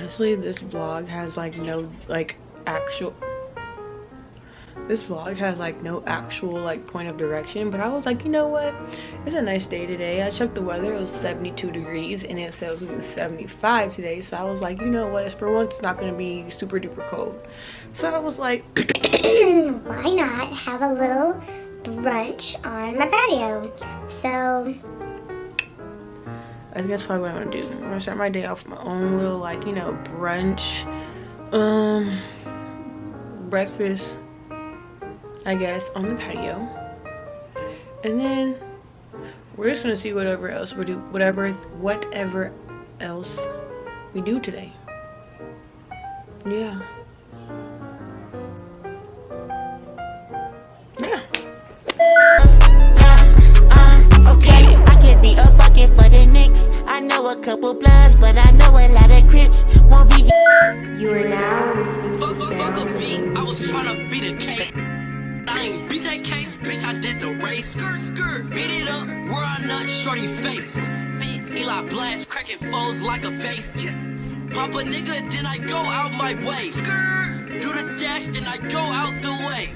honestly, this vlog has like no actual point of direction, but I was like, you know what, it's a nice day today. I checked the weather, it was 72 degrees and it said it was gonna be 75 today, so I was like, you know what, for once it's not gonna be super duper cold. So I was like, why not have a little brunch on my patio? So I think that's probably what I'm gonna do. I'm gonna start my day off with my own little, like, you know, brunch, breakfast, I guess, on the patio, and then we're just gonna see whatever else we do, whatever else we do today. Yeah. Okay, I could be a bucket for the Knicks. I know a couple bloods, but I know a lot of Crips. Won't be. You are now listening to sounds of I was trying to beat a case. I ain't beat that case, bitch. I did the race. Beat it up, where I nut shorty face. Eli Blaché cracking foes like a vase. Pop a nigga, then I go out my way. Do the dash, then I go out the way.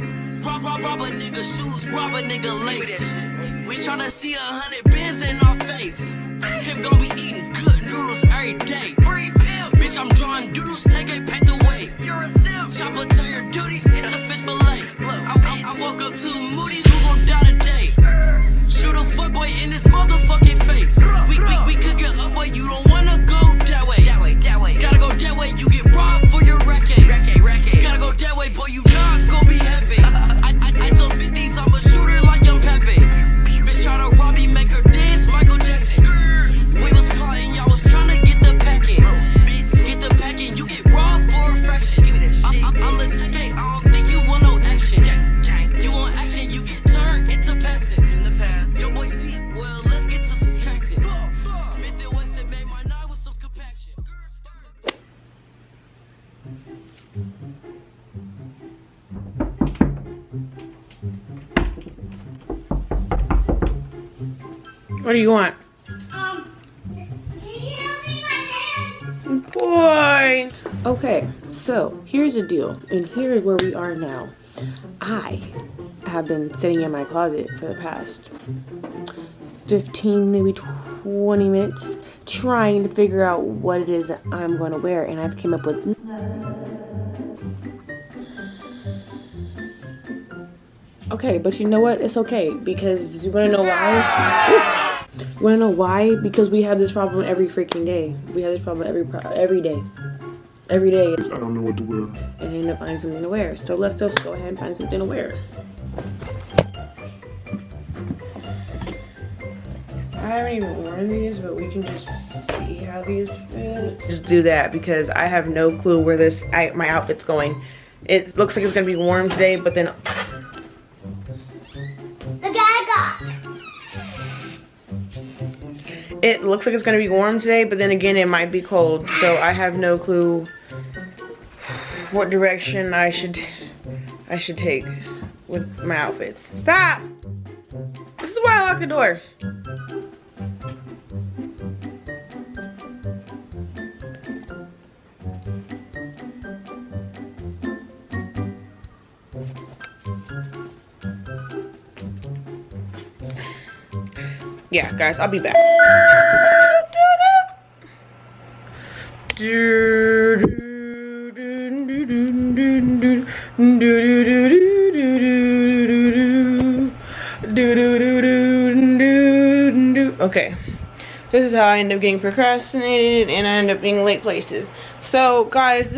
Rob a nigga shoes, rob a nigga lace. We tryna see 100 bands in our face. Him gon' be eating good noodles every day. Bitch, I'm drawing doodles, take a paint away. Chopper to your duties, it's a fish fillet. I woke up to Moody's, who gon' die today? Shoot a fuckboy in his motherfucking face. We could get up, but you don't wanna go that way. Gotta go that way, you get robbed for your racket. Gotta go that way, boy, you not gon' be happy. I told 50s, I'm a shooter like young Pepe. Bitch tryna rob me, make her dance, Michael Jackson. We was plotting, y'all was tryna get the packing. Get the packing, you get robbed for a fraction. I'm the tech, I don't think you want no action. You want action, you get turned into passes. Your boy's deep, well, let's get to subtracting. Smith and Wesson made my night with some compaction. What do you want? Boy. Okay, so here's the deal, and here is where we are now. I have been sitting in my closet for the past 15, maybe 20 minutes trying to figure out what it is that I'm going to wear, and I've came up with okay, but you know what? It's okay, because you want to know why? You want to know why? Because we have this problem every freaking day. We have this problem every day. Every day. I don't know what to wear. And end up finding something to wear. So let's just go ahead and find something to wear. I haven't even worn these, but we can just see how these fit. Just do that, because I have no clue where my outfit's going. It looks like it's gonna be warm today, but then it looks like it's gonna be warm today, but then again it might be cold. So I have no clue what direction I should take with my outfits. Stop! This is why I lock the doors. Yeah, guys, I'll be back. Okay, this is how I end up getting procrastinated and I end up being late places. So guys,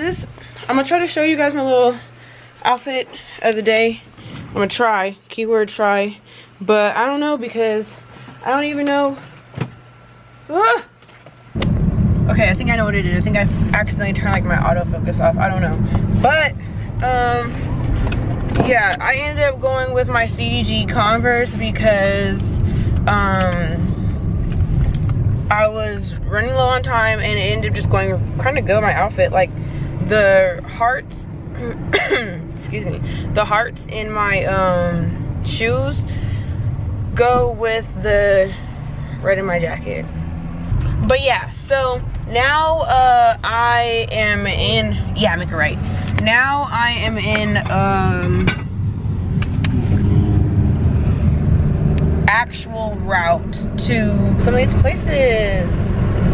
I'm gonna try to show you guys my little outfit of the day. I'm gonna try, keyword try, but I don't know, because I don't even know. Ah! Okay, I think I know what it is. I think I accidentally turned like my autofocus off. I don't know. But yeah, I ended up going with my CDG Converse because I was running low on time and it ended up just going kind of go my outfit. Like the hearts excuse me, the hearts in my shoes go with the red in my jacket. But yeah, so now I am in, yeah, make it right. Now I am in actual route to some of these places.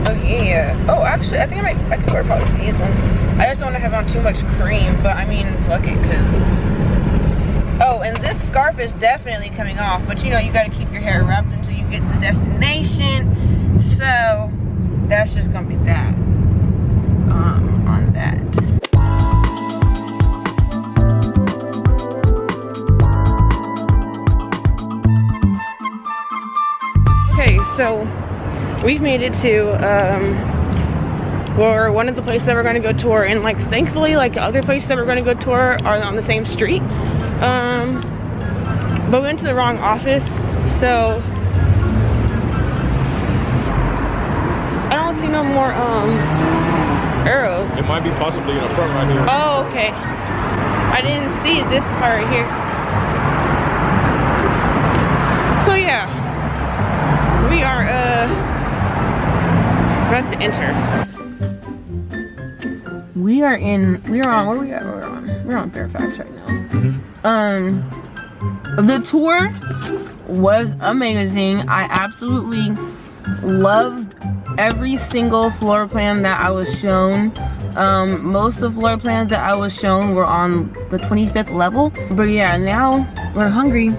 So yeah. Oh, actually, I think I could wear probably these ones. I just don't want to have on too much cream, but I mean, fuck it, cause. Oh, and this scarf is definitely coming off, but you know, you gotta keep your hair wrapped until you get to the destination. So that's just gonna be that. On that. Okay, so we've made it to one of the places that we're going to go tour, and like thankfully like other places that we're going to go tour are on the same street, but we went to the wrong office, so I don't see no more arrows. It might be possibly in the front right here. Oh, okay. I didn't see this part right here. So yeah, we are about to enter. We're on, where are we at? We're on Fairfax right now. The tour was amazing. I absolutely loved every single floor plan that I was shown. Most of the floor plans that I was shown were on the 25th level. But yeah, now we're hungry.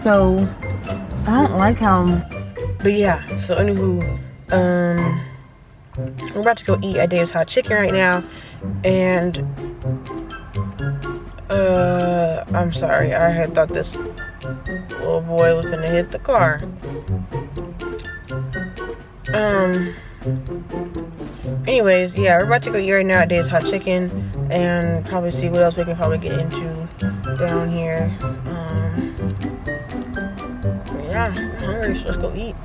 So I don't like how, but yeah, so anywho, we're about to go eat at Dave's Hot Chicken right now, and I'm sorry, I had thought this little boy was gonna hit the car. Anyways, yeah, we're about to go eat right now at Dave's Hot Chicken, and probably see what else we can probably get into down here. Yeah, I'm hungry, so let's go eat.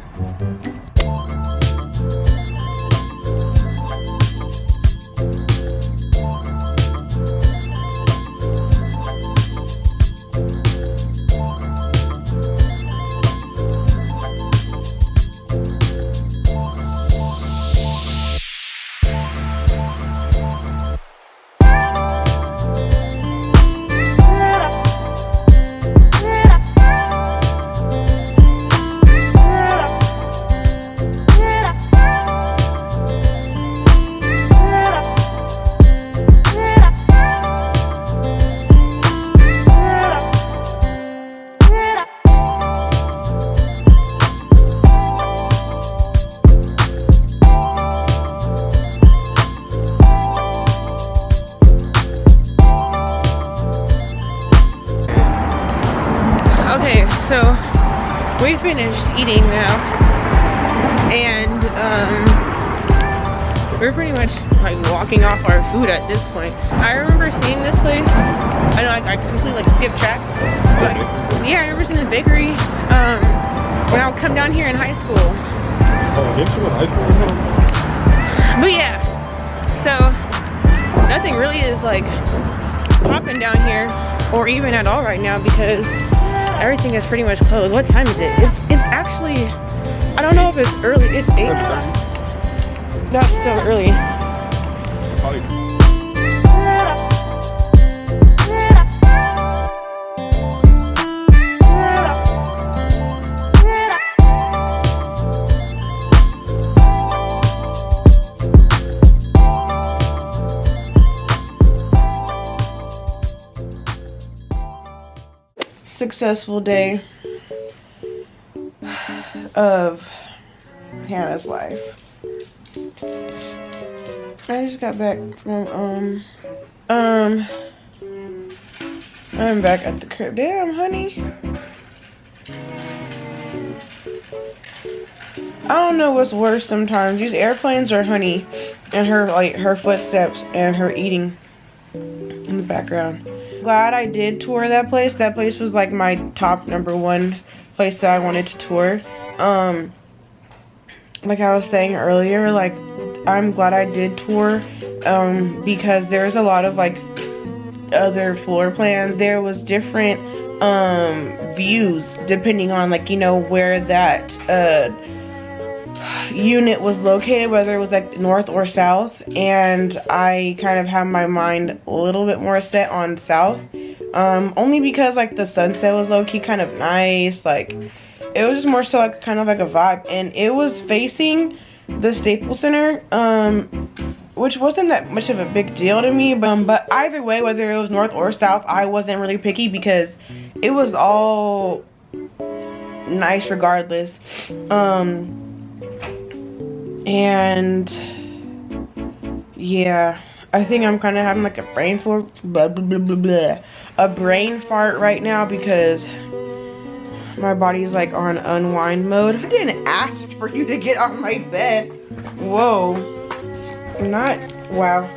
So we finished eating now, and we're pretty much like walking off our food at this point. I remember seeing this place. I know I completely like skipped track, but yeah, I remember seeing this bakery when I would come down here in high school. Oh, didn't you in high school? But yeah, so nothing really is like popping down here, or even at all right now, because everything is pretty much closed. What time is it? It's actually, I don't know if it's early. It's 8. That's still early. Successful day of Hannah's life. I just got back from I'm back at the crib. Damn, honey. I don't know what's worse sometimes, these airplanes or honey and her footsteps and her eating in the background. Glad I did tour that place. That place was like my top #1 place that I wanted to tour. Like I was saying earlier, like I'm glad I did tour because there's a lot of like other floor plans. There was different views depending on like, you know, where that unit was located, whether it was like north or south, and I kind of have my mind a little bit more set on south, only because like the sunset was low-key kind of nice. Like it was just more so like kind of like a vibe, and it was facing the Staples Center, which wasn't that much of a big deal to me, but either way, whether it was north or south, I wasn't really picky because it was all nice regardless. And yeah, I think I'm kind of having like a brain fart right now because my body's like on unwind mode. I didn't ask for you to get on my bed. Whoa. Not, wow.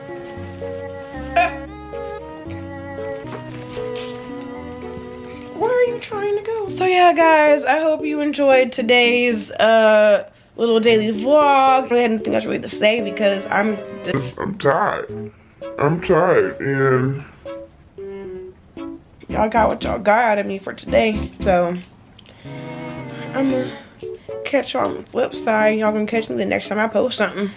Where are you trying to go? So yeah, guys, I hope you enjoyed today's little daily vlog. I really had nothing else really to say because I'm tired. I'm tired, and y'all got what y'all got out of me for today. So I'm gonna catch y'all on the flip side. Y'all gonna catch me the next time I post something.